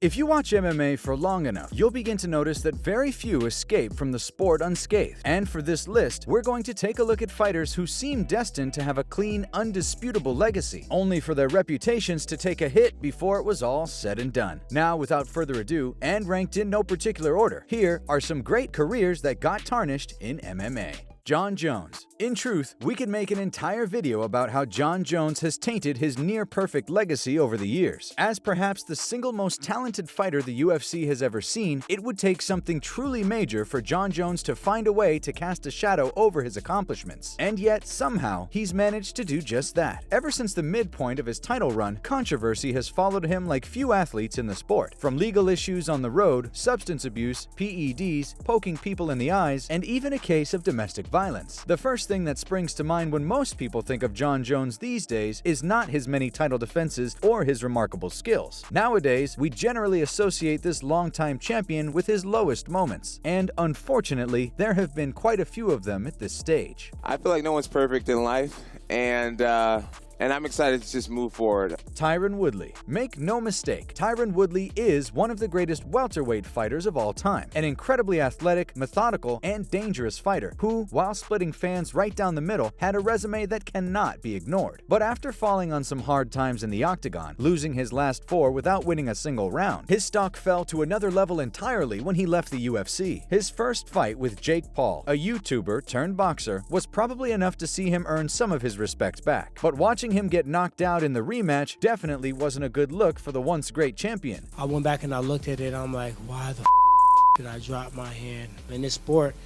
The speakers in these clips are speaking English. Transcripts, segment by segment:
If you watch MMA for long enough, you'll begin to notice that very few escape from the sport unscathed. And for this list, we're going to take a look at fighters who seem destined to have a clean, undisputable legacy, only for their reputations to take a hit before it was all said and done. Now, without further ado, and ranked in no particular order, here are some great careers that got tarnished in MMA. Jon Jones. In truth, we could make an entire video about how Jon Jones has tainted his near-perfect legacy over the years. As perhaps the single most talented fighter the UFC has ever seen, it would take something truly major for Jon Jones to find a way to cast a shadow over his accomplishments. And yet, somehow, he's managed to do just that. Ever since the midpoint of his title run, controversy has followed him like few athletes in the sport. From legal issues on the road, substance abuse, PEDs, poking people in the eyes, and even a case of domestic violence. The first thing that springs to mind when most people think of Jon Jones these days is not his many title defenses or his remarkable skills. Nowadays, we generally associate this longtime champion with his lowest moments, and unfortunately, there have been quite a few of them at this stage. I feel like no one's perfect in life, and I'm excited to just move forward. Tyron Woodley. Make no mistake, Tyron Woodley is one of the greatest welterweight fighters of all time. An incredibly athletic, methodical, and dangerous fighter who, while splitting fans right down the middle, had a resume that cannot be ignored. But after falling on some hard times in the octagon, losing his last 4 without winning a single round, his stock fell to another level entirely when he left the UFC. His first fight with Jake Paul, a YouTuber turned boxer, was probably enough to see him earn some of his respect back. But watching him get knocked out in the rematch definitely wasn't a good look for the once great champion. I went back and I looked at it, I'm like, why the did I drop my hand? In this sport,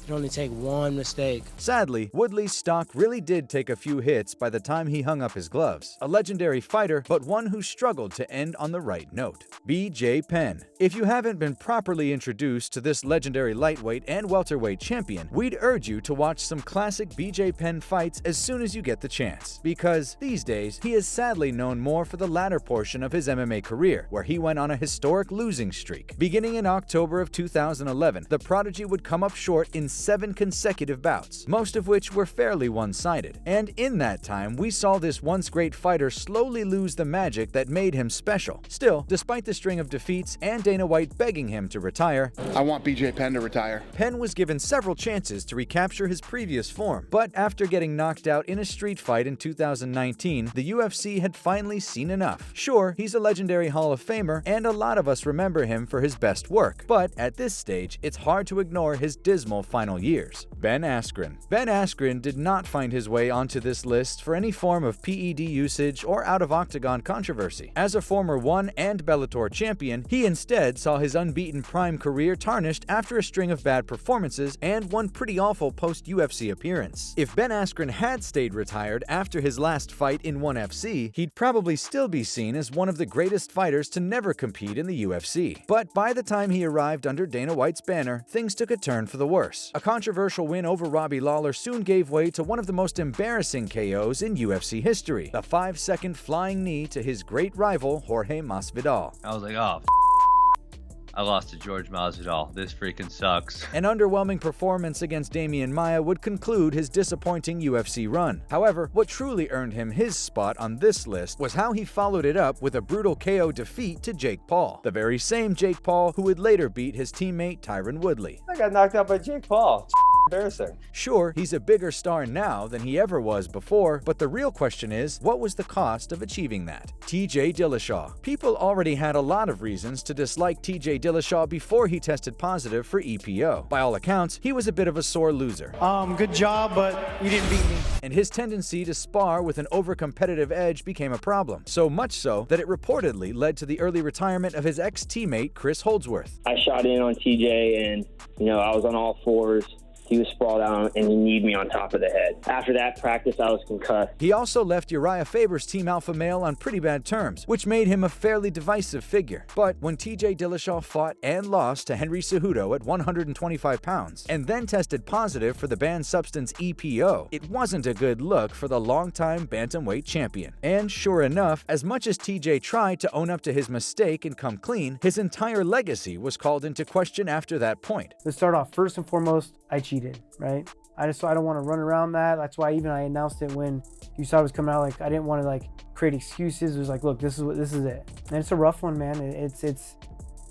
it only take one mistake. Sadly, Woodley's stock really did take a few hits by the time he hung up his gloves. A legendary fighter, but one who struggled to end on the right note. BJ Penn. If you haven't been properly introduced to this legendary lightweight and welterweight champion, we'd urge you to watch some classic BJ Penn fights as soon as you get the chance. Because these days, he is sadly known more for the latter portion of his MMA career, where he went on a historic losing streak. Beginning in October of 2011, the prodigy would come up short in 7 consecutive bouts, most of which were fairly one-sided. And in that time, we saw this once great fighter slowly lose the magic that made him special. Still, despite the string of defeats and Dana White begging him to retire, I want BJ Penn to retire. Penn was given several chances to recapture his previous form. But after getting knocked out in a street fight in 2019, the UFC had finally seen enough. Sure, he's a legendary Hall of Famer, and a lot of us remember him for his best work. But at this stage, it's hard to ignore his dismal final years. Ben Askren. Ben Askren did not find his way onto this list for any form of PED usage or out-of-octagon controversy. As a former ONE and Bellator champion, he instead saw his unbeaten prime career tarnished after a string of bad performances and one pretty awful post-UFC appearance. If Ben Askren had stayed retired after his last fight in ONE FC, he'd probably still be seen as one of the greatest fighters to never compete in the UFC. But by the time he arrived under Dana White's banner, things took a turn for the worse. A controversial win over Robbie Lawler soon gave way to one of the most embarrassing KOs in UFC history, the 5-second flying knee to his great rival, Jorge Masvidal. I was like, oh, I lost to George Masvidal. This freaking sucks. An underwhelming performance against Damian Maia would conclude his disappointing UFC run. However, what truly earned him his spot on this list was how he followed it up with a brutal KO defeat to Jake Paul, the very same Jake Paul who would later beat his teammate Tyron Woodley. I got knocked out by Jake Paul. Embarrassing. Sure, he's a bigger star now than he ever was before, but the real question is, what was the cost of achieving that? TJ Dillashaw. People already had a lot of reasons to dislike TJ Dillashaw before he tested positive for EPO. By all accounts, he was a bit of a sore loser. Good job, but you didn't beat me. And his tendency to spar with an over-competitive edge became a problem. So much so that it reportedly led to the early retirement of his ex-teammate Chris Holdsworth. I shot in on TJ and, I was on all fours. He was sprawled out and he kneed me on top of the head. After that practice, I was concussed. He also left Uriah Faber's Team Alpha Male on pretty bad terms, which made him a fairly divisive figure. But when TJ Dillashaw fought and lost to Henry Cejudo at 125 pounds, and then tested positive for the banned substance EPO, it wasn't a good look for the longtime bantamweight champion. And sure enough, as much as TJ tried to own up to his mistake and come clean, his entire legacy was called into question after that point. Let's start off first and foremost, I cheated. cheated, right? I don't want to run around that. That's why even I announced it when you saw it was coming out. Like, I didn't want to like create excuses. It was like, look, this is it. And it's a rough one, man.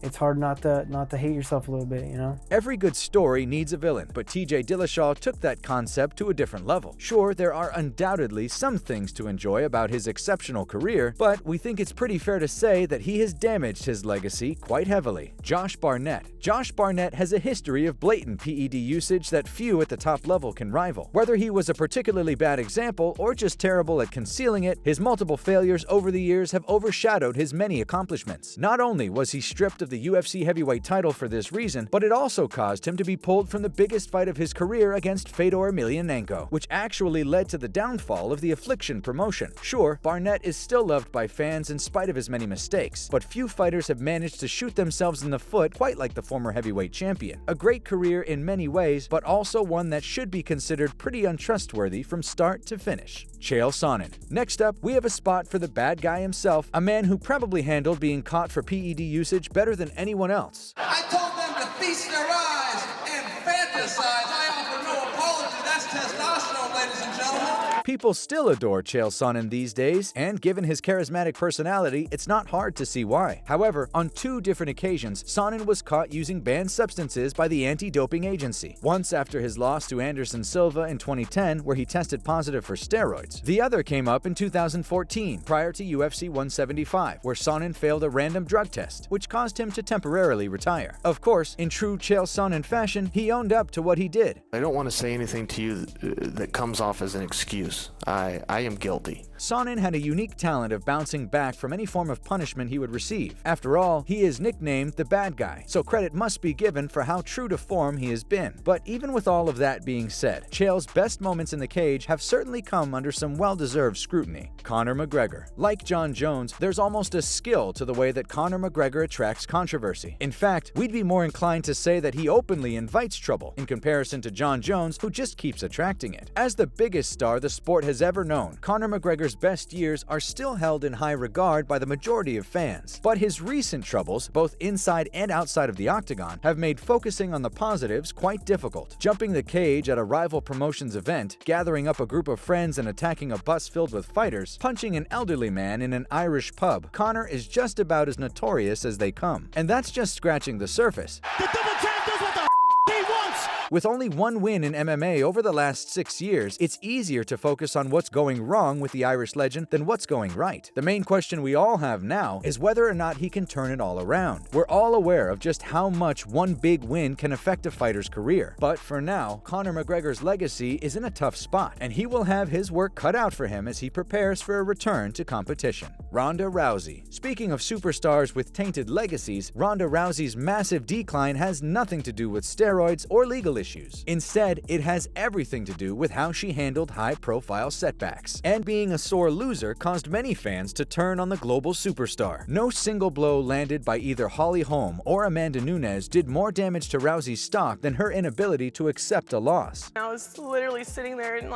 It's hard not to hate yourself a little bit, you know? Every good story needs a villain, but TJ Dillashaw took that concept to a different level. Sure, there are undoubtedly some things to enjoy about his exceptional career, but we think it's pretty fair to say that he has damaged his legacy quite heavily. Josh Barnett. Josh Barnett has a history of blatant PED usage that few at the top level can rival. Whether he was a particularly bad example or just terrible at concealing it, his multiple failures over the years have overshadowed his many accomplishments. Not only was he stripped of the UFC heavyweight title for this reason, but it also caused him to be pulled from the biggest fight of his career against Fedor Emelianenko, which actually led to the downfall of the Affliction promotion. Sure, Barnett is still loved by fans in spite of his many mistakes, but few fighters have managed to shoot themselves in the foot quite like the former heavyweight champion. A great career in many ways, but also one that should be considered pretty untrustworthy from start to finish. Chael Sonnen. Next up, we have a spot for the bad guy himself, a man who probably handled being caught for PED usage better than anyone else. I told them to feast their eyes and fantasize. I offer no apology. That's testosterone, ladies and gentlemen. People still adore Chael Sonnen these days, and given his charismatic personality, it's not hard to see why. However, on 2 different occasions, Sonnen was caught using banned substances by the anti-doping agency. Once after his loss to Anderson Silva in 2010, where he tested positive for steroids. The other came up in 2014, prior to UFC 175, where Sonnen failed a random drug test, which caused him to temporarily retire. Of course, in true Chael Sonnen fashion, he owned up to what he did. I don't want to say anything to you that comes off as an excuse. I am guilty. Sonnen had a unique talent of bouncing back from any form of punishment he would receive. After all, he is nicknamed the bad guy, so credit must be given for how true to form he has been. But even with all of that being said, Chael's best moments in the cage have certainly come under some well-deserved scrutiny. Conor McGregor. Like Jon Jones, there's almost a skill to the way that Conor McGregor attracts controversy. In fact, we'd be more inclined to say that he openly invites trouble, in comparison to Jon Jones, who just keeps attracting it. As the biggest star the sport has ever known, Conor McGregor's best years are still held in high regard by the majority of fans. But his recent troubles, both inside and outside of the octagon, have made focusing on the positives quite difficult. Jumping the cage at a rival promotion's event, gathering up a group of friends and attacking a bus filled with fighters, punching an elderly man in an Irish pub, Conor is just about as notorious as they come. And that's just scratching the surface. The double champ does what the he wants! With only 1 win in MMA over the last 6 years, it's easier to focus on what's going wrong with the Irish legend than what's going right. The main question we all have now is whether or not he can turn it all around. We're all aware of just how much one big win can affect a fighter's career. But for now, Conor McGregor's legacy is in a tough spot, and he will have his work cut out for him as he prepares for a return to competition. Ronda Rousey. Speaking of superstars with tainted legacies, Ronda Rousey's massive decline has nothing to do with steroids or legal issues. Instead, it has everything to do with how she handled high-profile setbacks. And being a sore loser caused many fans to turn on the global superstar. No single blow landed by either Holly Holm or Amanda Nunes did more damage to Rousey's stock than her inability to accept a loss. I was literally sitting there and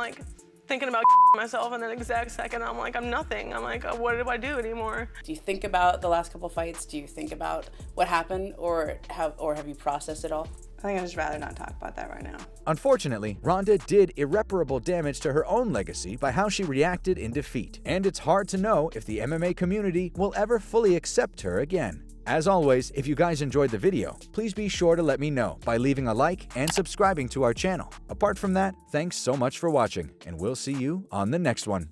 thinking about myself, and then exact second I'm like, I'm nothing. I'm like, what do I do anymore? Do you think about the last couple fights? Do you think about what happened, or have you processed it all? I think I'd just rather not talk about that right now. Unfortunately, Ronda did irreparable damage to her own legacy by how she reacted in defeat, and it's hard to know if the MMA community will ever fully accept her again. As always, if you guys enjoyed the video, please be sure to let me know by leaving a like and subscribing to our channel. Apart from that, thanks so much for watching, and we'll see you on the next one.